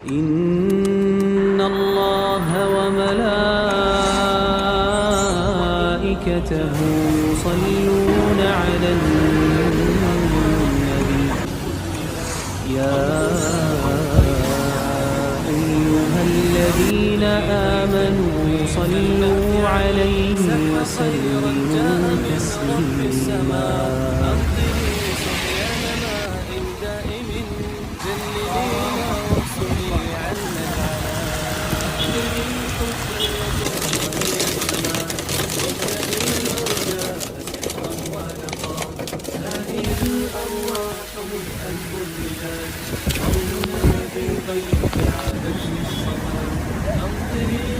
إن الله وملائكته يصلون على النبي يا أيها الذين آمنوا صلوا عليه وسلموا تسليما أمطري